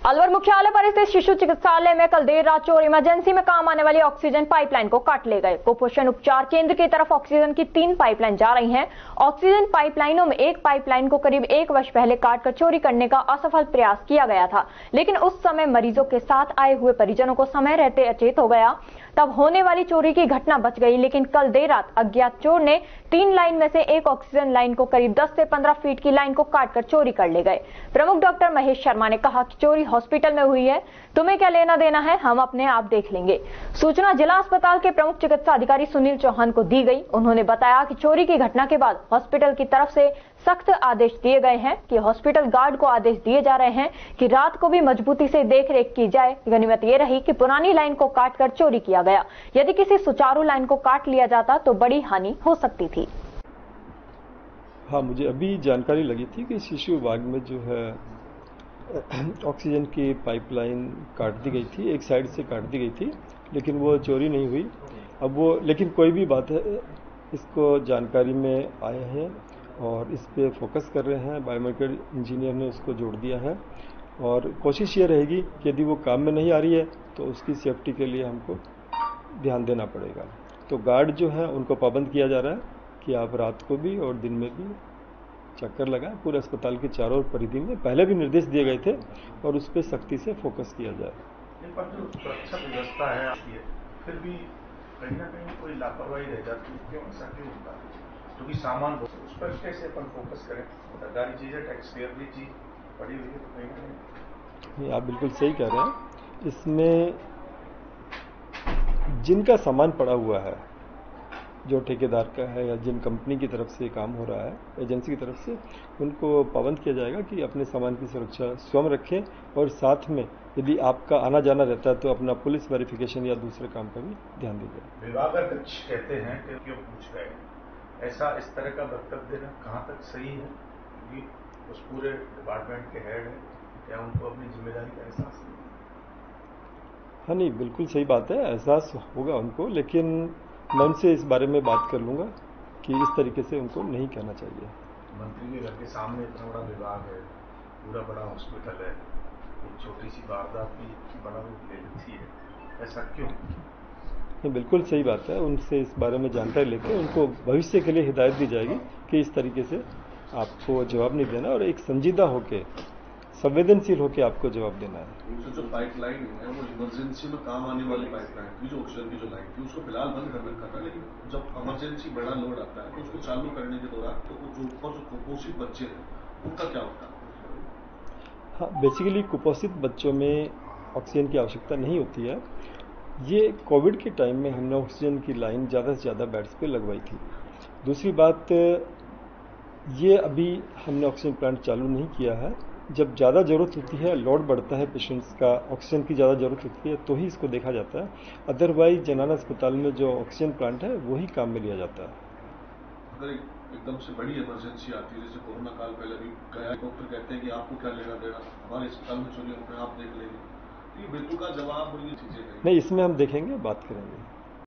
अलवर मुख्यालय पर स्थित शिशु चिकित्सालय में कल देर रात चोर इमरजेंसी में काम आने वाली ऑक्सीजन पाइपलाइन को काट ले गए। कुपोषण उपचार केंद्र की तरफ ऑक्सीजन की 3 पाइपलाइन जा रही हैं। ऑक्सीजन पाइपलाइनों में एक पाइपलाइन को करीब 1 वर्ष पहले काटकर चोरी करने का असफल प्रयास किया गया था, लेकिन उस समय मरीजों के साथ आए हुए परिजनों को समय रहते अचेत हो गया, तब होने वाली चोरी की घटना बच गई। लेकिन कल देर रात अज्ञात चोर ने 3 लाइन में से एक ऑक्सीजन लाइन को करीब 10 से 15 फीट की लाइन को काटकर चोरी कर ले गए। प्रमुख डॉक्टर महेश शर्मा ने कहा कि चोरी हॉस्पिटल में हुई है, तुम्हें क्या लेना देना है, हम अपने आप देख लेंगे। सूचना जिला अस्पताल के प्रमुख चिकित्सा अधिकारी सुनील चौहान को दी गई। उन्होंने बताया कि चोरी की घटना के बाद हॉस्पिटल की तरफ से सख्त आदेश दिए गए हैं कि हॉस्पिटल गार्ड को आदेश दिए जा रहे हैं कि रात को भी मजबूती से देखरेख की जाए। गनीमत ये रही कि पुरानी लाइन को काटकर चोरी किया गया। यदि किसी सुचारू लाइन को काट लिया जाता तो बड़ी हानि हो सकती थी। हाँ, मुझे अभी जानकारी लगी थी कि शिशु विभाग में जो है ऑक्सीजन की पाइपलाइन काट दी गई थी, एक साइड से काट दी गई थी, लेकिन वो चोरी नहीं हुई। अब वो लेकिन कोई भी बात है, इसको जानकारी में आए हैं और इस पे फोकस कर रहे हैं। बायोमेडिकल इंजीनियर ने उसको जोड़ दिया है और कोशिश ये रहेगी कि यदि वो काम में नहीं आ रही है तो उसकी सेफ्टी के लिए हमको ध्यान देना पड़ेगा। तो गार्ड जो है उनको पाबंद किया जा रहा है कि आप रात को भी और दिन में भी चक्कर लगाएं। पूरे अस्पताल के चारों परिधि में पहले भी निर्देश दिए गए थे और उस पर सख्ती से फोकस किया जाए। पर जो सुरक्षा व्यवस्था है फिर भी कहीं ना कहीं कोई लापरवाही रह जाती है, क्यों ऐसा क्यों होता है? क्योंकि सामान उस पर कैसे अपन फोकस करें? सरकारी चीज है, टैक्स पेयर की चीज पड़ी हुई है, तो कहीं ना कहीं। आप बिल्कुल सही कह रहे हैं। इसमें जिनका सामान पड़ा हुआ है, जो ठेकेदार का है या जिन कंपनी की तरफ से काम हो रहा है, एजेंसी की तरफ से, उनको पाबंद किया जाएगा कि अपने सामान की सुरक्षा स्वयं रखें और साथ में यदि आपका आना जाना रहता है तो अपना पुलिस वेरिफिकेशन या दूसरे काम का भी ध्यान दीजिए। विभागाध्यक्ष कहते हैं कि क्यों पूछ रहे हैं, ऐसा इस तरह का वक्तव्य देना कहाँ तक सही है? क्योंकि उस पूरे डिपार्टमेंट के हेड है, क्या उनको अपनी जिम्मेदारी का एहसास नहीं? हाँ, नहीं, बिल्कुल सही बात है, एहसास होगा उनको, लेकिन मैं उनसे इस बारे में बात कर लूंगा कि इस तरीके से उनको नहीं कहना चाहिए। मंत्री के घर के सामने इतना बड़ा विभाग है, पूरा बड़ा हॉस्पिटल है, एक छोटी सी वारदात भी बड़ा रूप ले लेती है, ऐसा क्यों? नहीं, बिल्कुल सही बात है। उनसे इस बारे में जानकारी लेकर उनको भविष्य के लिए हिदायत दी जाएगी कि इस तरीके से आपको जवाब नहीं देना और एक संजीदा होके, संवेदनशील होकर आपको जवाब देना है। जो पाइपलाइन है वो इमरजेंसी में काम आने वाली पाइपलाइन थी, जो ऑक्सीजन की जो लाइन थी उसको फिलहाल बंद कर रखा था, लेकिन जब इमरजेंसी बड़ा लोड आता है तो उसको चालू करने के दौरान तो जो ऊपर जो कुपोषित बच्चे हैं उनका क्या होता है? हाँ, बेसिकली कुपोषित बच्चों में ऑक्सीजन की आवश्यकता नहीं होती है। ये कोविड के टाइम में हमने ऑक्सीजन की लाइन ज़्यादा से ज़्यादा बेड्स पे लगवाई थी। दूसरी बात, ये अभी हमने ऑक्सीजन प्लांट चालू नहीं किया है। जब ज़्यादा ज़रूरत होती है, लोड बढ़ता है पेशेंट्स का, ऑक्सीजन की ज़्यादा ज़रूरत होती है तो ही इसको देखा जाता है। अदरवाइज जनाना अस्पताल में जो ऑक्सीजन प्लांट है वही काम में लिया जाता है। अगर एकदम से बड़ी इमरजेंसी आती है, जैसे कोरोना काल पहले भी गया, डॉक्टर कहते हैं कि आपको क्या लेना देना, हमारे अस्पताल में चोरी अपने आप देख लेंगे, तो ये बेतुका जवाब और ये चीजें नहीं, इसमें हम देखेंगे, बात करेंगे।